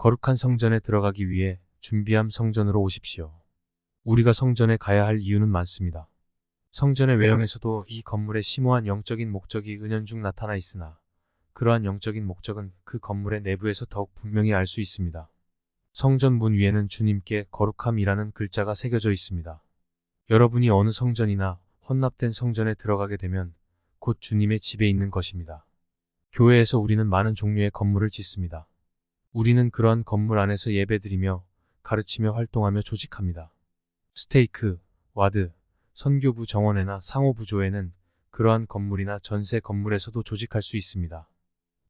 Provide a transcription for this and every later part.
거룩한 성전에 들어가기 위해 준비함 성전으로 오십시오. 우리가 성전에 가야 할 이유는 많습니다. 성전의 외형에서도 이 건물의 심오한 영적인 목적이 은연중 나타나 있으나 그러한 영적인 목적은 그 건물의 내부에서 더욱 분명히 알 수 있습니다. 성전 문 위에는 주님께 거룩함이라는 글자가 새겨져 있습니다. 여러분이 어느 성전이나 헌납된 성전에 들어가게 되면 곧 주님의 집에 있는 것입니다. 교회에서 우리는 많은 종류의 건물을 짓습니다. 우리는 그러한 건물 안에서 예배드리며 가르치며 활동하며 조직합니다. 스테이크, 와드, 선교부 정원회나 상호부조회는 그러한 건물이나 전세 건물에서도 조직할 수 있습니다.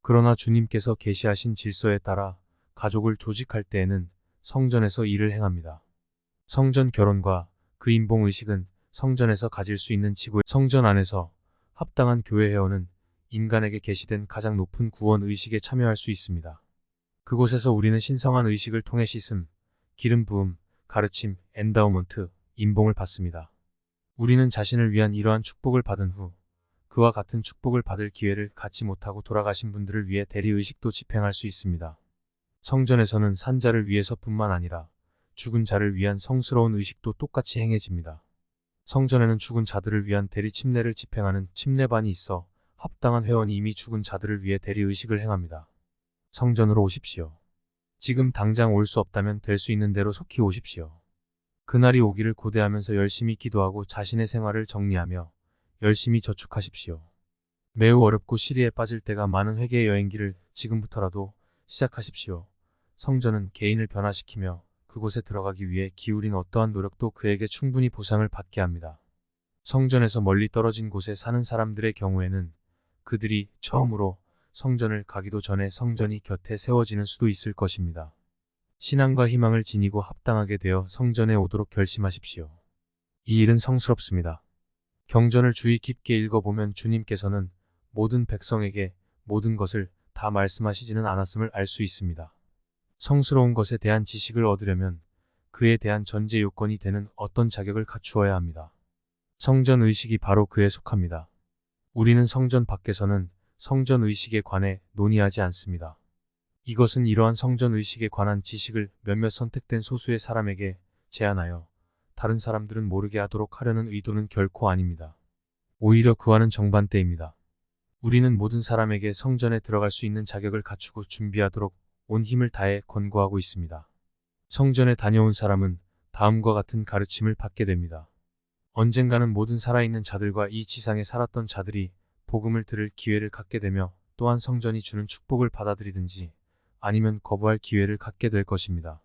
그러나 주님께서 계시하신 질서에 따라 가족을 조직할 때에는 성전에서 일을 행합니다. 성전 결혼과 그 인봉 의식은 성전에서 가질 수 있는 지구의 성전 안에서 합당한 교회 회원은 인간에게 계시된 가장 높은 구원 의식에 참여할 수 있습니다. 그곳에서 우리는 신성한 의식을 통해 씻음, 기름 부음, 가르침, 엔다우먼트, 인봉을 받습니다. 우리는 자신을 위한 이러한 축복을 받은 후 그와 같은 축복을 받을 기회를 갖지 못하고 돌아가신 분들을 위해 대리의식도 집행할 수 있습니다. 성전에서는 산자를 위해서뿐만 아니라 죽은 자를 위한 성스러운 의식도 똑같이 행해집니다. 성전에는 죽은 자들을 위한 대리 침례를 집행하는 침례반이 있어 합당한 회원이 이미 죽은 자들을 위해 대리의식을 행합니다. 성전으로 오십시오. 지금 당장 올 수 없다면 될 수 있는 대로 속히 오십시오. 그날이 오기를 고대하면서 열심히 기도하고 자신의 생활을 정리하며 열심히 저축하십시오. 매우 어렵고 시리에 빠질 때가 많은 회개의 여행길을 지금부터라도 시작하십시오. 성전은 개인을 변화시키며 그곳에 들어가기 위해 기울인 어떠한 노력도 그에게 충분히 보상을 받게 합니다. 성전에서 멀리 떨어진 곳에 사는 사람들의 경우에는 그들이 처음으로 성전을 가기도 전에 성전이 곁에 세워지는 수도 있을 것입니다. 신앙과 희망을 지니고 합당하게 되어 성전에 오도록 결심하십시오. 이 일은 성스럽습니다. 경전을 주의 깊게 읽어보면 주님께서는 모든 백성에게 모든 것을 다 말씀하시지는 않았음을 알 수 있습니다. 성스러운 것에 대한 지식을 얻으려면 그에 대한 전제 요건이 되는 어떤 자격을 갖추어야 합니다. 성전 의식이 바로 그에 속합니다. 우리는 성전 밖에서는 성전 의식에 관해 논의하지 않습니다. 이것은 이러한 성전 의식에 관한 지식을 몇몇 선택된 소수의 사람에게 제한하여 다른 사람들은 모르게 하도록 하려는 의도는 결코 아닙니다. 오히려 구하는 정반대입니다. 우리는 모든 사람에게 성전에 들어갈 수 있는 자격을 갖추고 준비하도록 온 힘을 다해 권고하고 있습니다. 성전에 다녀온 사람은 다음과 같은 가르침을 받게 됩니다. 언젠가는 모든 살아있는 자들과 이 지상에 살았던 자들이 복음을 들을 기회를 갖게 되며 또한 성전이 주는 축복을 받아들이든지 아니면 거부할 기회를 갖게 될 것입니다.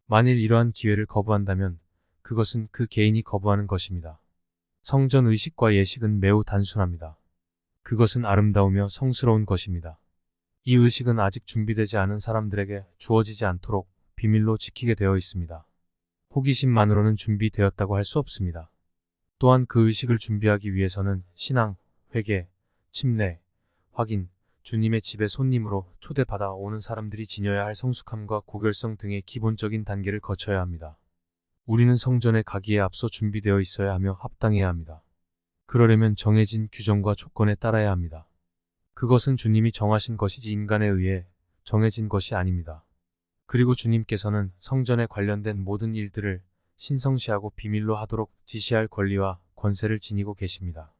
만일 이러한 기회를 거부한다면 그것은 그 개인이 거부하는 것입니다. 성전 의식과 예식은 매우 단순합니다. 그것은 아름다우며 성스러운 것입니다. 이 의식은 아직 준비되지 않은 사람들에게 주어지지 않도록 비밀로 지키게 되어 있습니다. 호기심만으로는 준비되었다고 할 수 없습니다. 또한 그 의식을 준비하기 위해서는 신앙, 회개, 침례, 확인, 주님의 집에 손님으로 초대받아 오는 사람들이 지녀야 할 성숙함과 고결성 등의 기본적인 단계를 거쳐야 합니다. 우리는 성전에 가기에 앞서 준비되어 있어야 하며 합당해야 합니다. 그러려면 정해진 규정과 조건에 따라야 합니다. 그것은 주님이 정하신 것이지 인간에 의해 정해진 것이 아닙니다. 그리고 주님께서는 성전에 관련된 모든 일들을 신성시하고 비밀로 하도록 지시할 권리와 권세를 지니고 계십니다.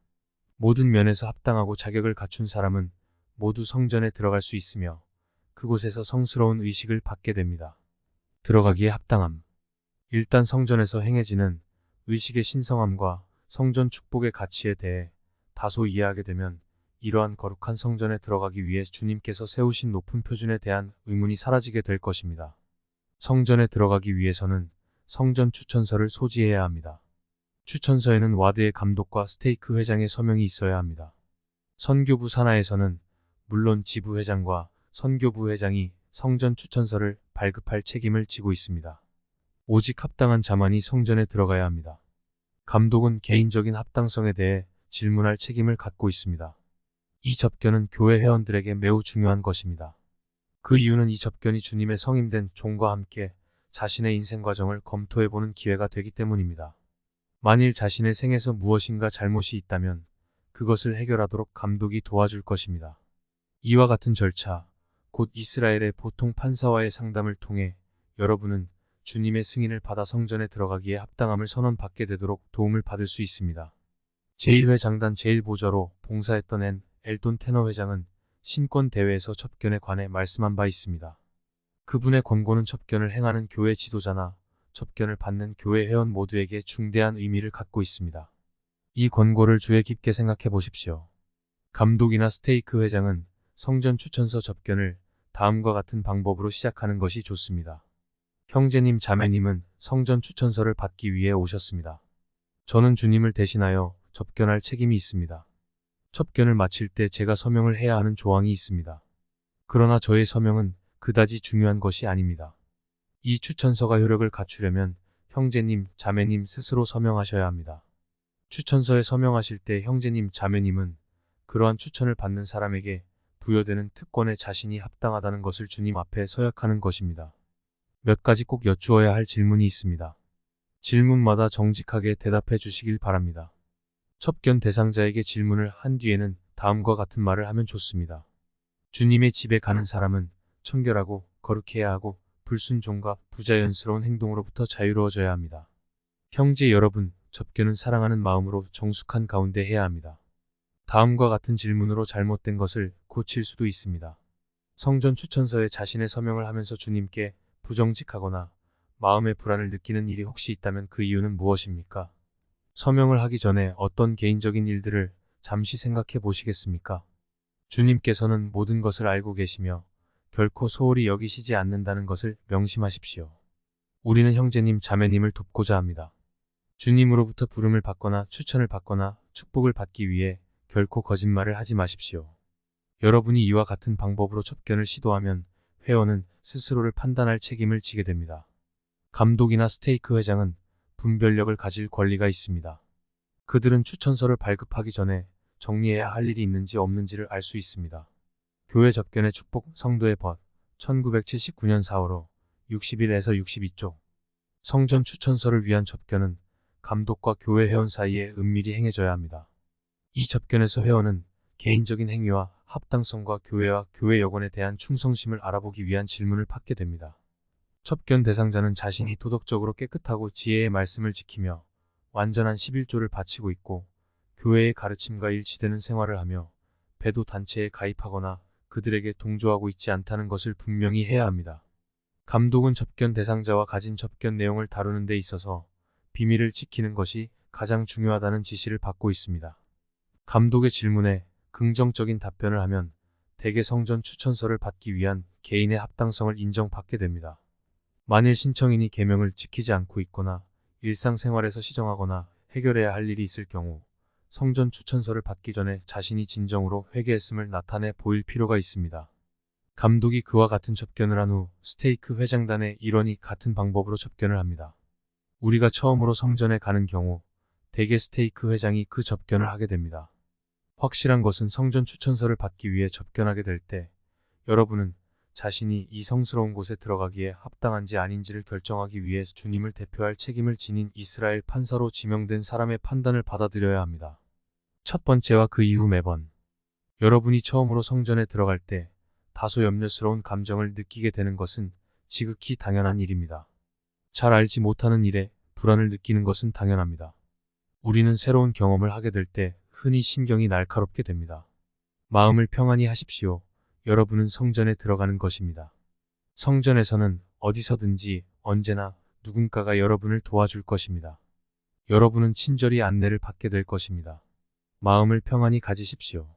모든 면에서 합당하고 자격을 갖춘 사람은 모두 성전에 들어갈 수 있으며 그곳에서 성스러운 의식을 받게 됩니다. 들어가기에 합당함. 일단 성전에서 행해지는 의식의 신성함과 성전 축복의 가치에 대해 다소 이해하게 되면 이러한 거룩한 성전에 들어가기 위해 주님께서 세우신 높은 표준에 대한 의문이 사라지게 될 것입니다. 성전에 들어가기 위해서는 성전 추천서를 소지해야 합니다. 추천서에는 와드의 감독과 스테이크 회장의 서명이 있어야 합니다. 선교부 산하에서는 물론 지부 회장과 선교부 회장이 성전 추천서를 발급할 책임을 지고 있습니다. 오직 합당한 자만이 성전에 들어가야 합니다. 감독은 개인적인 합당성에 대해 질문할 책임을 갖고 있습니다. 이 접견은 교회 회원들에게 매우 중요한 것입니다. 그 이유는 이 접견이 주님의 성임된 종과 함께 자신의 인생 과정을 검토해보는 기회가 되기 때문입니다. 만일 자신의 생에서 무엇인가 잘못이 있다면 그것을 해결하도록 감독이 도와줄 것입니다. 이와 같은 절차, 곧 이스라엘의 보통 판사와의 상담을 통해 여러분은 주님의 승인을 받아 성전에 들어가기에 합당함을 선언받게 되도록 도움을 받을 수 있습니다. 제1회 장단 제1보좌로 봉사했던 엘돈 테너 회장은 신권 대회에서 첩견에 관해 말씀한 바 있습니다. 그분의 권고는 첩견을 행하는 교회 지도자나 첩견을 받는 교회 회원 모두에게 중대한 의미를 갖고 있습니다. 이 권고를 주의 깊게 생각해 보십시오. 감독이나 스테이크 회장은 성전 추천서 접견을 다음과 같은 방법으로 시작하는 것이 좋습니다. 형제님, 자매님은 성전 추천서를 받기 위해 오셨습니다. 저는 주님을 대신하여 접견할 책임이 있습니다. 첩견을 마칠 때 제가 서명을 해야 하는 조항이 있습니다. 그러나 저의 서명은 그다지 중요한 것이 아닙니다. 이 추천서가 효력을 갖추려면 형제님, 자매님 스스로 서명하셔야 합니다. 추천서에 서명하실 때 형제님, 자매님은 그러한 추천을 받는 사람에게 부여되는 특권에 자신이 합당하다는 것을 주님 앞에 서약하는 것입니다. 몇 가지 꼭 여쭈어야 할 질문이 있습니다. 질문마다 정직하게 대답해 주시길 바랍니다. 첩견 대상자에게 질문을 한 뒤에는 다음과 같은 말을 하면 좋습니다. 주님의 집에 가는 사람은 청결하고 거룩해야 하고 불순종과 부자연스러운 행동으로부터 자유로워져야 합니다. 형제 여러분, 첩견은 사랑하는 마음으로 정숙한 가운데 해야 합니다. 다음과 같은 질문으로 잘못된 것을 고칠 수도 있습니다. 성전 추천서에 자신의 서명을 하면서 주님께 부정직하거나 마음의 불안을 느끼는 일이 혹시 있다면 그 이유는 무엇입니까? 서명을 하기 전에 어떤 개인적인 일들을 잠시 생각해 보시겠습니까? 주님께서는 모든 것을 알고 계시며 결코 소홀히 여기시지 않는다는 것을 명심하십시오. 우리는 형제님, 자매님을 돕고자 합니다. 주님으로부터 부름을 받거나 추천을 받거나 축복을 받기 위해 결코 거짓말을 하지 마십시오. 여러분이 이와 같은 방법으로 첩견을 시도하면 회원은 스스로를 판단할 책임을 지게 됩니다. 감독이나 스테이크 회장은 분별력을 가질 권리가 있습니다. 그들은 추천서를 발급하기 전에 정리해야 할 일이 있는지 없는지를 알 수 있습니다. 교회 접견의 축복, 성도의 벗, 1979년 4월호 61에서 62쪽. 성전 추천서를 위한 접견은 감독과 교회 회원 사이에 은밀히 행해져야 합니다. 이 접견에서 회원은 개인적인 행위와 합당성과 교회와 교회 여건에 대한 충성심을 알아보기 위한 질문을 받게 됩니다. 첩견 대상자는 자신이 도덕적으로 깨끗하고 지혜의 말씀을 지키며 완전한 11조를 바치고 있고 교회의 가르침과 일치되는 생활을 하며 배도 단체에 가입하거나 그들에게 동조하고 있지 않다는 것을 분명히 해야 합니다. 감독은 첩견 대상자와 가진 첩견 내용을 다루는 데 있어서 비밀을 지키는 것이 가장 중요하다는 지시를 받고 있습니다. 감독의 질문에 긍정적인 답변을 하면 대개 성전 추천서를 받기 위한 개인의 합당성을 인정받게 됩니다. 만일 신청인이 계명을 지키지 않고 있거나 일상생활에서 시정하거나 해결해야 할 일이 있을 경우 성전 추천서를 받기 전에 자신이 진정으로 회개했음을 나타내 보일 필요가 있습니다. 감독이 그와 같은 첩견을 한 후 스테이크 회장단의 일원이 같은 방법으로 첩견을 합니다. 우리가 처음으로 성전에 가는 경우 대개 스테이크 회장이 그 접견을 하게 됩니다. 확실한 것은 성전 추천서를 받기 위해 접견하게 될 때 여러분은 자신이 이 성스러운 곳에 들어가기에 합당한지 아닌지를 결정하기 위해 주님을 대표할 책임을 지닌 이스라엘 판사로 지명된 사람의 판단을 받아들여야 합니다. 첫 번째와 그 이후 매번 여러분이 처음으로 성전에 들어갈 때 다소 염려스러운 감정을 느끼게 되는 것은 지극히 당연한 일입니다. 잘 알지 못하는 일에 불안을 느끼는 것은 당연합니다. 우리는 새로운 경험을 하게 될 때 흔히 신경이 날카롭게 됩니다. 마음을 평안히 하십시오. 여러분은 성전에 들어가는 것입니다. 성전에서는 어디서든지 언제나 누군가가 여러분을 도와줄 것입니다. 여러분은 친절히 안내를 받게 될 것입니다. 마음을 평안히 가지십시오.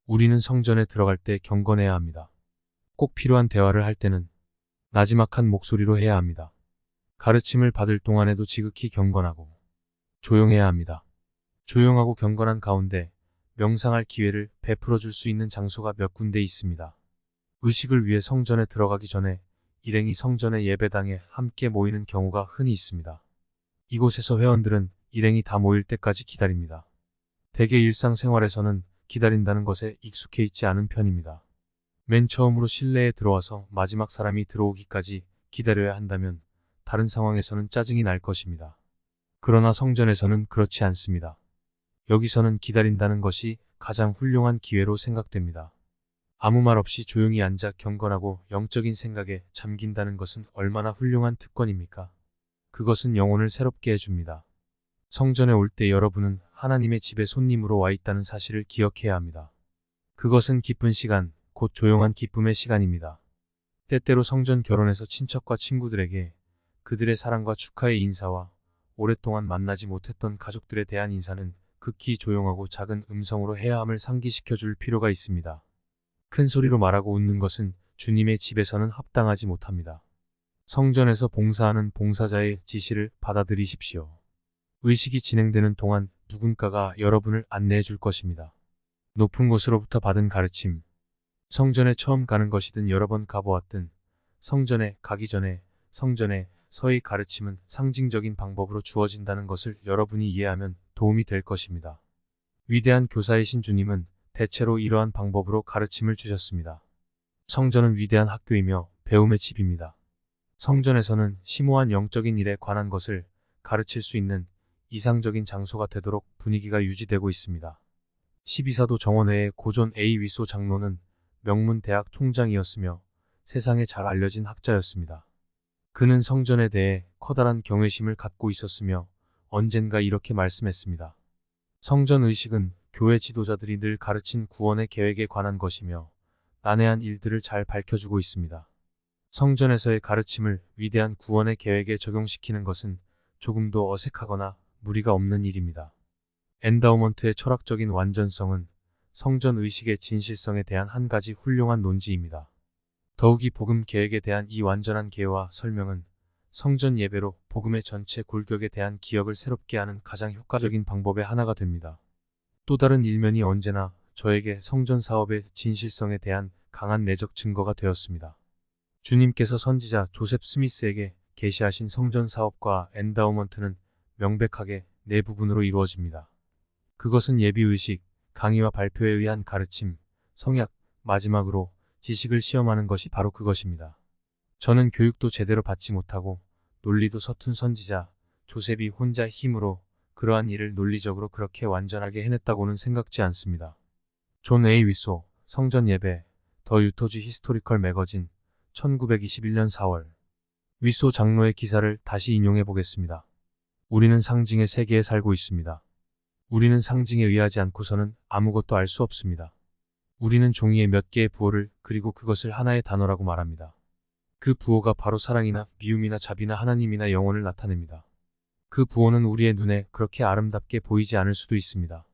우리는 성전에 들어갈 때 경건해야 합니다. 꼭 필요한 대화를 할 때는 나지막한 목소리로 해야 합니다. 가르침을 받을 동안에도 지극히 경건하고 조용해야 합니다. 조용하고 경건한 가운데 명상할 기회를 베풀어 줄 수 있는 장소가 몇 군데 있습니다. 의식을 위해 성전에 들어가기 전에 일행이 성전의 예배당에 함께 모이는 경우가 흔히 있습니다. 이곳에서 회원들은 일행이 다 모일 때까지 기다립니다. 대개 일상생활에서는 기다린다는 것에 익숙해 있지 않은 편입니다. 맨 처음으로 실내에 들어와서 마지막 사람이 들어오기까지 기다려야 한다면 다른 상황에서는 짜증이 날 것입니다. 그러나 성전에서는 그렇지 않습니다. 여기서는 기다린다는 것이 가장 훌륭한 기회로 생각됩니다. 아무 말 없이 조용히 앉아 경건하고 영적인 생각에 잠긴다는 것은 얼마나 훌륭한 특권입니까? 그것은 영혼을 새롭게 해줍니다. 성전에 올 때 여러분은 하나님의 집에 손님으로 와 있다는 사실을 기억해야 합니다. 그것은 기쁜 시간, 곧 조용한 기쁨의 시간입니다. 때때로 성전 결혼에서 친척과 친구들에게 그들의 사랑과 축하의 인사와 오랫동안 만나지 못했던 가족들에 대한 인사는 극히 조용하고 작은 음성으로 해야 함을 상기시켜 줄 필요가 있습니다. 큰 소리로 말하고 웃는 것은 주님의 집에서는 합당하지 못합니다. 성전에서 봉사하는 봉사자의 지시를 받아들이십시오. 의식이 진행되는 동안 누군가가 여러분을 안내해 줄 것입니다. 높은 곳으로부터 받은 가르침. 성전에 처음 가는 것이든 여러 번 가보았든 성전에 가기 전에 성전에서의 가르침은 상징적인 방법으로 주어진다는 것을 여러분이 이해하면 도움이 될 것입니다. 위대한 교사이신 주님은 대체로 이러한 방법으로 가르침을 주셨습니다. 성전은 위대한 학교이며 배움의 집입니다. 성전에서는 심오한 영적인 일에 관한 것을 가르칠 수 있는 이상적인 장소가 되도록 분위기가 유지되고 있습니다. 12사도 정원회의 고존 A. 위소 장로는 명문 대학 총장이었으며 세상에 잘 알려진 학자였습니다. 그는 성전에 대해 커다란 경외심을 갖고 있었으며 언젠가 이렇게 말씀했습니다. 성전 의식은 교회 지도자들이 늘 가르친 구원의 계획에 관한 것이며 난해한 일들을 잘 밝혀주고 있습니다. 성전에서의 가르침을 위대한 구원의 계획에 적용시키는 것은 조금도 어색하거나 무리가 없는 일입니다. 엔다우먼트의 철학적인 완전성은 성전 의식의 진실성에 대한 한 가지 훌륭한 논지입니다. 더욱이 복음 계획에 대한 이 완전한 개요와 설명은 성전 예배로 복음의 전체 골격에 대한 기억을 새롭게 하는 가장 효과적인 방법의 하나가 됩니다. 또 다른 일면이 언제나 저에게 성전 사업의 진실성에 대한 강한 내적 증거가 되었습니다. 주님께서 선지자 조셉 스미스에게 계시하신 성전 사업과 엔다우먼트는 명백하게 네 부분으로 이루어집니다. 그것은 예비의식, 강의와 발표에 의한 가르침, 성약, 마지막으로 지식을 시험하는 것이 바로 그것입니다. 저는 교육도 제대로 받지 못하고 논리도 서툰 선지자 조셉이 혼자 힘으로 그러한 일을 논리적으로 그렇게 완전하게 해냈다고는 생각지 않습니다. 존 A. 위소, 성전 예배, 더 유토지 히스토리컬 매거진, 1921년 4월. 위소 장로의 기사를 다시 인용해 보겠습니다. 우리는 상징의 세계에 살고 있습니다. 우리는 상징에 의하지 않고서는 아무것도 알 수 없습니다. 우리는 종이에 몇 개의 부호를 그리고 그것을 하나의 단어라고 말합니다. 그 부호가 바로 사랑이나 미움이나 자비나 하나님이나 영혼을 나타냅니다. 그 부호는 우리의 눈에 그렇게 아름답게 보이지 않을 수도 있습니다.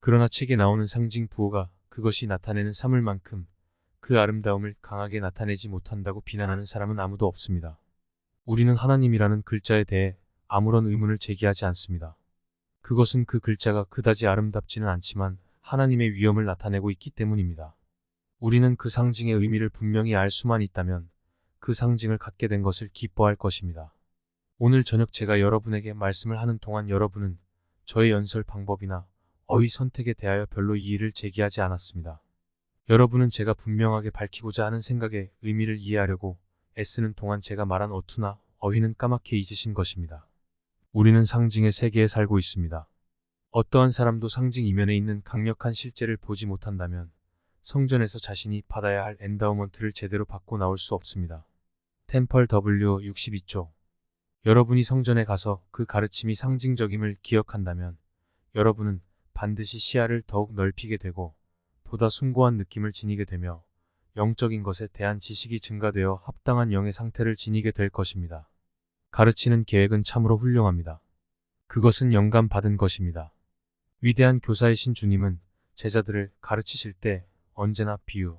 그러나 책에 나오는 상징 부호가 그것이 나타내는 사물만큼 그 아름다움을 강하게 나타내지 못한다고 비난하는 사람은 아무도 없습니다. 우리는 하나님이라는 글자에 대해 아무런 의문을 제기하지 않습니다. 그것은 그 글자가 그다지 아름답지는 않지만 하나님의 위엄을 나타내고 있기 때문입니다. 우리는 그 상징의 의미를 분명히 알 수만 있다면 그 상징을 갖게 된 것을 기뻐할 것입니다. 오늘 저녁 제가 여러분에게 말씀을 하는 동안 여러분은 저의 연설 방법이나 어휘 선택에 대하여 별로 이의를 제기하지 않았습니다. 여러분은 제가 분명하게 밝히고자 하는 생각의 의미를 이해하려고 애쓰는 동안 제가 말한 어투나 어휘는 까맣게 잊으신 것입니다. 우리는 상징의 세계에 살고 있습니다. 어떠한 사람도 상징 이면에 있는 강력한 실제를 보지 못한다면 성전에서 자신이 받아야 할 엔다우먼트를 제대로 받고 나올 수 없습니다. 템펄 W 62조. 여러분이 성전에 가서 그 가르침이 상징적임을 기억한다면 여러분은 반드시 시야를 더욱 넓히게 되고 보다 숭고한 느낌을 지니게 되며 영적인 것에 대한 지식이 증가되어 합당한 영의 상태를 지니게 될 것입니다. 가르치는 계획은 참으로 훌륭합니다. 그것은 영감 받은 것입니다. 위대한 교사이신 주님은 제자들을 가르치실 때 언제나 비유,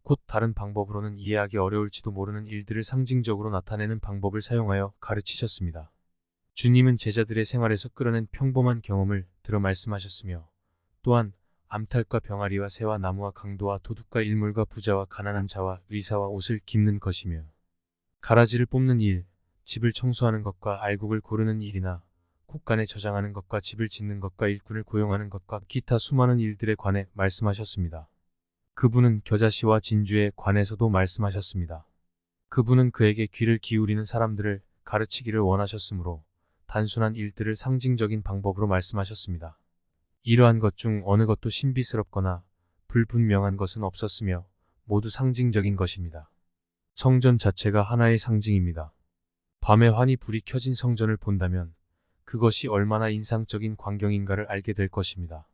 곧 다른 방법으로는 이해하기 어려울지도 모르는 일들을 상징적으로 나타내는 방법을 사용하여 가르치셨습니다. 주님은 제자들의 생활에서 끌어낸 평범한 경험을 들어 말씀하셨으며 또한 암탉과 병아리와 새와 나무와 강도와 도둑과 일물과 부자와 가난한 자와 의사와 옷을 깁는 것이며 가라지를 뽑는 일, 집을 청소하는 것과 알곡을 고르는 일이나 곡간에 저장하는 것과 집을 짓는 것과 일꾼을 고용하는 것과 기타 수많은 일들에 관해 말씀하셨습니다. 그분은 겨자씨와 진주에 관해서도 말씀하셨습니다. 그분은 그에게 귀를 기울이는 사람들을 가르치기를 원하셨으므로 단순한 일들을 상징적인 방법으로 말씀하셨습니다. 이러한 것 중 어느 것도 신비스럽거나 불분명한 것은 없었으며 모두 상징적인 것입니다. 성전 자체가 하나의 상징입니다. 밤에 환히 불이 켜진 성전을 본다면 그것이 얼마나 인상적인 광경인가를 알게 될 것입니다.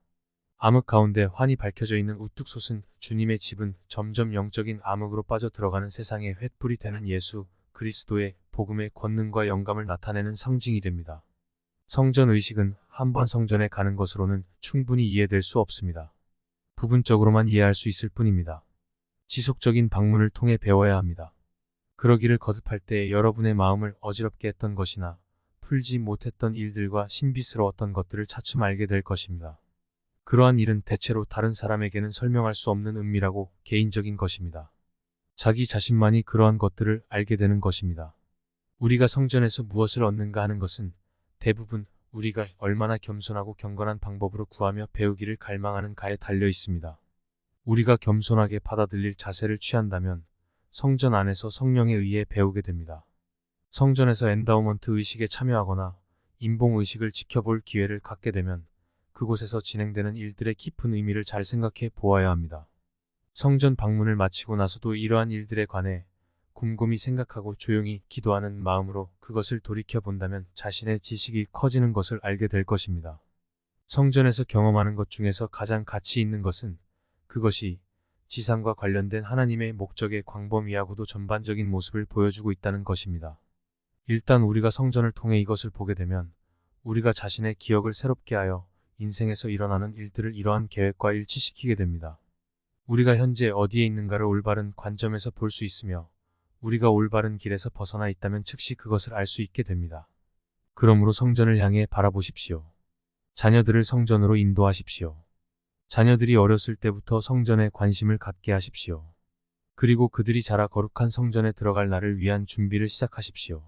암흑 가운데 환히 밝혀져 있는 우뚝 솟은 주님의 집은 점점 영적인 암흑으로 빠져 들어가는 세상의 횃불이 되는 예수 그리스도의 복음의 권능과 영감을 나타내는 상징이 됩니다. 성전 의식은 한번 성전에 가는 것으로는 충분히 이해될 수 없습니다. 부분적으로만 이해할 수 있을 뿐입니다. 지속적인 방문을 통해 배워야 합니다. 그러기를 거듭할 때 여러분의 마음을 어지럽게 했던 것이나 풀지 못했던 일들과 신비스러웠던 것들을 차츰 알게 될 것입니다. 그러한 일은 대체로 다른 사람에게는 설명할 수 없는 은밀하고 개인적인 것입니다. 자기 자신만이 그러한 것들을 알게 되는 것입니다. 우리가 성전에서 무엇을 얻는가 하는 것은 대부분 우리가 얼마나 겸손하고 경건한 방법으로 구하며 배우기를 갈망하는가에 달려 있습니다. 우리가 겸손하게 받아들일 자세를 취한다면 성전 안에서 성령에 의해 배우게 됩니다. 성전에서 엔다우먼트 의식에 참여하거나 인봉 의식을 지켜볼 기회를 갖게 되면 그곳에서 진행되는 일들의 깊은 의미를 잘 생각해 보아야 합니다. 성전 방문을 마치고 나서도 이러한 일들에 관해 곰곰이 생각하고 조용히 기도하는 마음으로 그것을 돌이켜 본다면 자신의 지식이 커지는 것을 알게 될 것입니다. 성전에서 경험하는 것 중에서 가장 가치 있는 것은 그것이 지상과 관련된 하나님의 목적의 광범위하고도 전반적인 모습을 보여주고 있다는 것입니다. 일단 우리가 성전을 통해 이것을 보게 되면 우리가 자신의 기억을 새롭게 하여 인생에서 일어나는 일들을 이러한 계획과 일치시키게 됩니다. 우리가 현재 어디에 있는가를 올바른 관점에서 볼 수 있으며 우리가 올바른 길에서 벗어나 있다면 즉시 그것을 알 수 있게 됩니다. 그러므로 성전을 향해 바라보십시오. 자녀들을 성전으로 인도하십시오. 자녀들이 어렸을 때부터 성전에 관심을 갖게 하십시오. 그리고 그들이 자라 거룩한 성전에 들어갈 날을 위한 준비를 시작하십시오.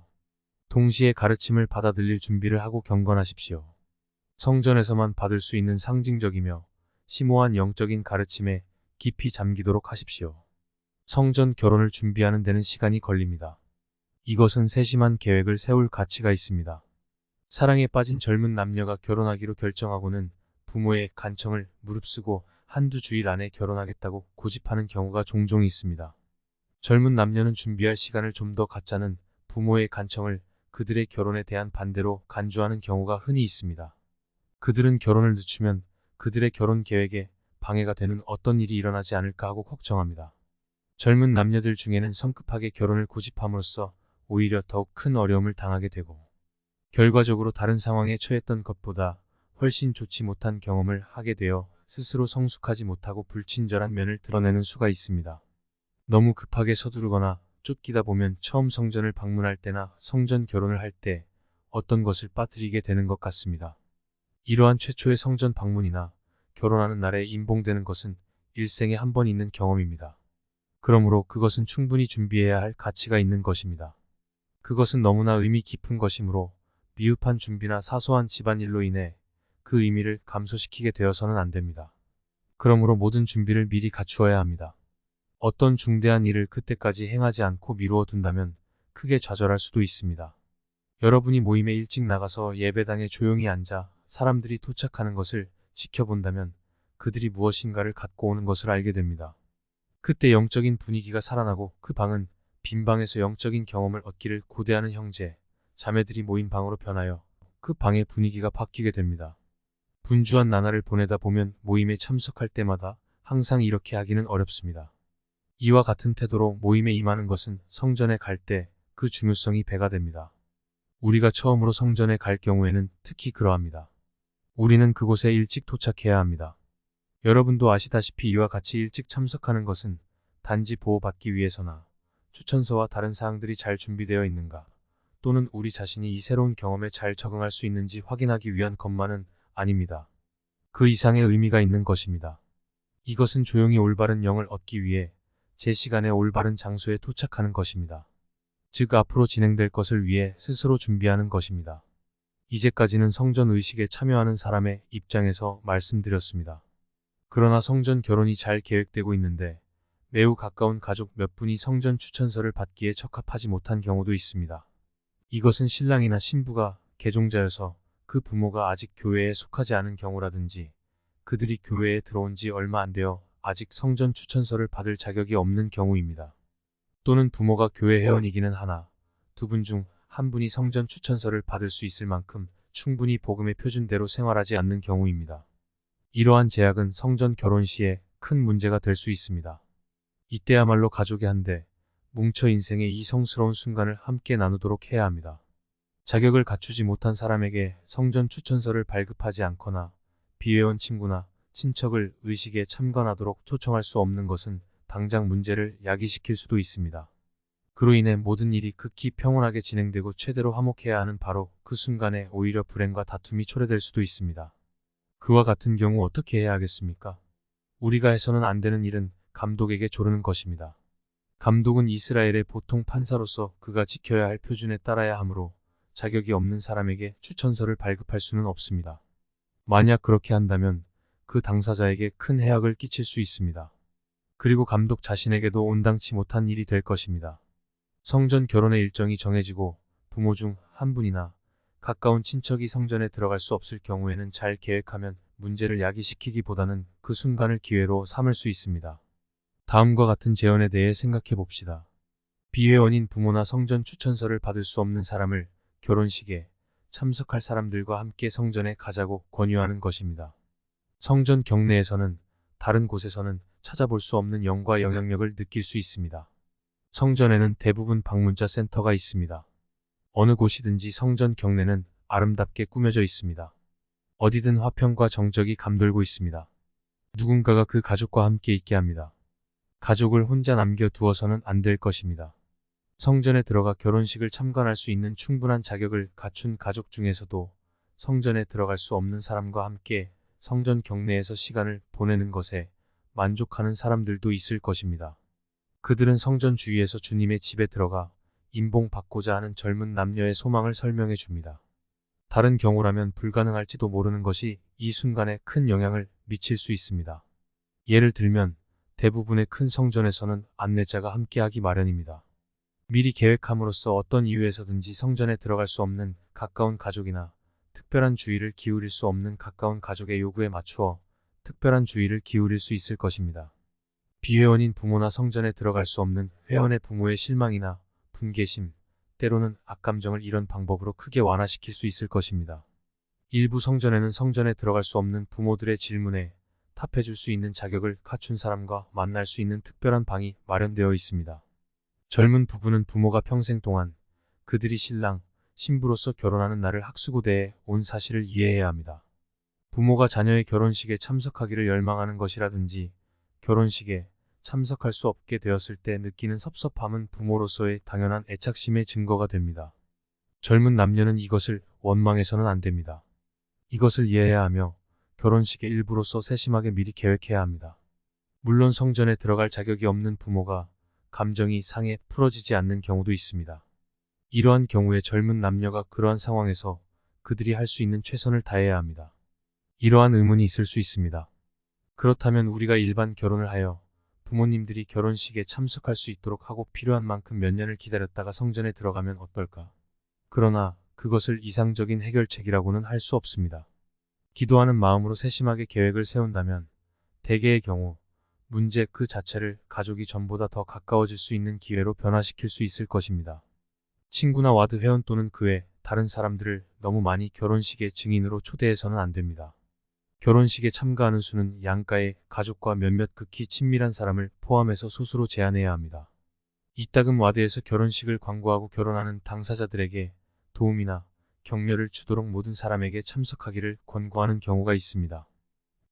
동시에 가르침을 받아들일 준비를 하고 경건하십시오. 성전에서만 받을 수 있는 상징적이며 심오한 영적인 가르침에 깊이 잠기도록 하십시오. 성전 결혼을 준비하는 데는 시간이 걸립니다. 이것은 세심한 계획을 세울 가치가 있습니다. 사랑에 빠진 젊은 남녀가 결혼하기로 결정하고는 부모의 간청을 무릅쓰고 한두 주일 안에 결혼하겠다고 고집하는 경우가 종종 있습니다. 젊은 남녀는 준비할 시간을 좀 더 갖자는 부모의 간청을 그들의 결혼에 대한 반대로 간주하는 경우가 흔히 있습니다. 그들은 결혼을 늦추면 그들의 결혼 계획에 방해가 되는 어떤 일이 일어나지 않을까 하고 걱정합니다. 젊은 남녀들 중에는 성급하게 결혼을 고집함으로써 오히려 더욱 큰 어려움을 당하게 되고 결과적으로 다른 상황에 처했던 것보다 훨씬 좋지 못한 경험을 하게 되어 스스로 성숙하지 못하고 불친절한 면을 드러내는 수가 있습니다. 너무 급하게 서두르거나 쫓기다 보면 처음 성전을 방문할 때나 성전 결혼을 할 때 어떤 것을 빠뜨리게 되는 것 같습니다. 이러한 최초의 성전 방문이나 결혼하는 날에 인봉되는 것은 일생에 한 번 있는 경험입니다. 그러므로 그것은 충분히 준비해야 할 가치가 있는 것입니다. 그것은 너무나 의미 깊은 것이므로 미흡한 준비나 사소한 집안일로 인해 그 의미를 감소시키게 되어서는 안 됩니다. 그러므로 모든 준비를 미리 갖추어야 합니다. 어떤 중대한 일을 그때까지 행하지 않고 미루어 둔다면 크게 좌절할 수도 있습니다. 여러분이 모임에 일찍 나가서 예배당에 조용히 앉아 사람들이 도착하는 것을 지켜본다면 그들이 무엇인가를 갖고 오는 것을 알게 됩니다. 그때 영적인 분위기가 살아나고 그 방은 빈 방에서 영적인 경험을 얻기를 고대하는 형제, 자매들이 모인 방으로 변하여 그 방의 분위기가 바뀌게 됩니다. 분주한 나날을 보내다 보면 모임에 참석할 때마다 항상 이렇게 하기는 어렵습니다. 이와 같은 태도로 모임에 임하는 것은 성전에 갈 때 그 중요성이 배가 됩니다. 우리가 처음으로 성전에 갈 경우에는 특히 그러합니다. 우리는 그곳에 일찍 도착해야 합니다. 여러분도 아시다시피 이와 같이 일찍 참석하는 것은 단지 보호받기 위해서나 추천서와 다른 사항들이 잘 준비되어 있는가 또는 우리 자신이 이 새로운 경험에 잘 적응할 수 있는지 확인하기 위한 것만은 아닙니다. 그 이상의 의미가 있는 것입니다. 이것은 조용히 올바른 영을 얻기 위해 제 시간에 올바른 장소에 도착하는 것입니다. 즉 앞으로 진행될 것을 위해 스스로 준비하는 것입니다. 이제까지는 성전 의식에 참여하는 사람의 입장에서 말씀드렸습니다. 그러나 성전 결혼이 잘 계획되고 있는데 매우 가까운 가족 몇 분이 성전 추천서를 받기에 적합하지 못한 경우도 있습니다. 이것은 신랑이나 신부가 개종자여서 그 부모가 아직 교회에 속하지 않은 경우라든지 그들이 교회에 들어온 지 얼마 안 되어 아직 성전 추천서를 받을 자격이 없는 경우입니다. 또는 부모가 교회 회원이기는 하나 두 분 중 한 분이 성전 추천서를 받을 수 있을 만큼 충분히 복음의 표준대로 생활하지 않는 경우입니다. 이러한 제약은 성전 결혼 시에 큰 문제가 될 수 있습니다. 이때야말로 가족이 한데 뭉쳐 인생의 이 성스러운 순간을 함께 나누도록 해야 합니다. 자격을 갖추지 못한 사람에게 성전 추천서를 발급하지 않거나 비회원 친구나 친척을 의식에 참관하도록 초청할 수 없는 것은 당장 문제를 야기시킬 수도 있습니다. 그로 인해 모든 일이 극히 평온하게 진행되고 최대로 화목해야 하는 바로 그 순간에 오히려 불행과 다툼이 초래될 수도 있습니다. 그와 같은 경우 어떻게 해야 하겠습니까? 우리가 해서는 안 되는 일은 감독에게 조르는 것입니다. 감독은 이스라엘의 보통 판사로서 그가 지켜야 할 표준에 따라야 하므로 자격이 없는 사람에게 추천서를 발급할 수는 없습니다. 만약 그렇게 한다면 그 당사자에게 큰 해악을 끼칠 수 있습니다. 그리고 감독 자신에게도 온당치 못한 일이 될 것입니다. 성전 결혼의 일정이 정해지고 부모 중 한 분이나 가까운 친척이 성전에 들어갈 수 없을 경우에는 잘 계획하면 문제를 야기시키기보다는 그 순간을 기회로 삼을 수 있습니다. 다음과 같은 제언에 대해 생각해 봅시다. 비회원인 부모나 성전 추천서를 받을 수 없는 사람을 결혼식에 참석할 사람들과 함께 성전에 가자고 권유하는 것입니다. 성전 경내에서는 다른 곳에서는 찾아볼 수 없는 영과 영향력을 느낄 수 있습니다. 성전에는 대부분 방문자 센터가 있습니다. 어느 곳이든지 성전 경내는 아름답게 꾸며져 있습니다. 어디든 화평과 정적이 감돌고 있습니다. 누군가가 그 가족과 함께 있게 합니다. 가족을 혼자 남겨두어서는 안 될 것입니다. 성전에 들어가 결혼식을 참관할 수 있는 충분한 자격을 갖춘 가족 중에서도 성전에 들어갈 수 없는 사람과 함께 성전 경내에서 시간을 보내는 것에 만족하는 사람들도 있을 것입니다. 그들은 성전 주위에서 주님의 집에 들어가 임봉받고자 하는 젊은 남녀의 소망을 설명해 줍니다. 다른 경우라면 불가능할지도 모르는 것이 이 순간에 큰 영향을 미칠 수 있습니다. 예를 들면 대부분의 큰 성전에서는 안내자가 함께하기 마련입니다. 미리 계획함으로써 어떤 이유에서든지 성전에 들어갈 수 없는 가까운 가족이나 특별한 주의를 기울일 수 없는 가까운 가족의 요구에 맞추어 특별한 주의를 기울일 수 있을 것입니다. 비회원인 부모나 성전에 들어갈 수 없는 회원의 부모의 실망이나 분개심, 때로는 악감정을 이런 방법으로 크게 완화시킬 수 있을 것입니다. 일부 성전에는 성전에 들어갈 수 없는 부모들의 질문에 답해줄 수 있는 자격을 갖춘 사람과 만날 수 있는 특별한 방이 마련되어 있습니다. 젊은 부부는 부모가 평생 동안 그들이 신랑, 신부로서 결혼하는 날을 학수고대해 온 사실을 이해해야 합니다. 부모가 자녀의 결혼식에 참석하기를 열망하는 것이라든지 결혼식에 참석할 수 없게 되었을 때 느끼는 섭섭함은 부모로서의 당연한 애착심의 증거가 됩니다. 젊은 남녀는 이것을 원망해서는 안 됩니다. 이것을 이해해야 하며 결혼식의 일부로서 세심하게 미리 계획해야 합니다. 물론 성전에 들어갈 자격이 없는 부모가 감정이 상해 풀어지지 않는 경우도 있습니다. 이러한 경우에 젊은 남녀가 그러한 상황에서 그들이 할 수 있는 최선을 다해야 합니다. 이러한 의문이 있을 수 있습니다. 그렇다면 우리가 일반 결혼을 하여 부모님들이 결혼식에 참석할 수 있도록 하고 필요한 만큼 몇 년을 기다렸다가 성전에 들어가면 어떨까? 그러나 그것을 이상적인 해결책이라고는 할 수 없습니다. 기도하는 마음으로 세심하게 계획을 세운다면 대개의 경우 문제 그 자체를 가족이 전보다 더 가까워질 수 있는 기회로 변화시킬 수 있을 것입니다. 친구나 와드 회원 또는 그 외 다른 사람들을 너무 많이 결혼식의 증인으로 초대해서는 안 됩니다. 결혼식에 참가하는 수는 양가의 가족과 몇몇 극히 친밀한 사람을 포함해서 소수로 제한해야 합니다. 이따금 와드에서 결혼식을 광고하고 결혼하는 당사자들에게 도움이나 격려를 주도록 모든 사람에게 참석하기를 권고하는 경우가 있습니다.